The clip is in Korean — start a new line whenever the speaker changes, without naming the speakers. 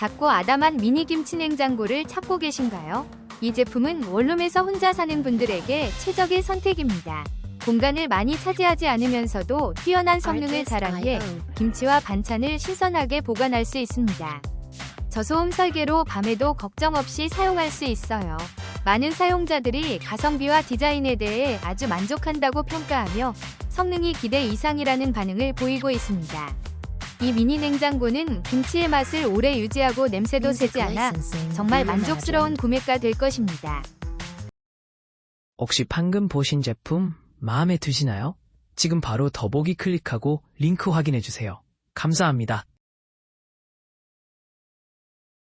작고 아담한 미니 김치 냉장고를 찾고 계신가요? 이 제품은 원룸에서 혼자 사는 분들에게 최적의 선택입니다. 공간을 많이 차지하지 않으면서도 뛰어난 성능을 자랑해 김치와 반찬을 신선하게 보관할 수 있습니다. 저소음 설계로 밤에도 걱정 없이 사용할 수 있어요. 많은 사용자들이 가성비와 디자인에 대해 아주 만족한다고 평가하며 성능이 기대 이상이라는 반응을 보이고 있습니다. 이 미니 냉장고는 김치의 맛을 오래 유지하고 냄새도 새지 않아 정말 만족스러운 구매가 될 것입니다.
혹시 방금 보신 제품 마음에 드시나요? 지금 바로 더보기 클릭하고 링크 확인해주세요. 감사합니다.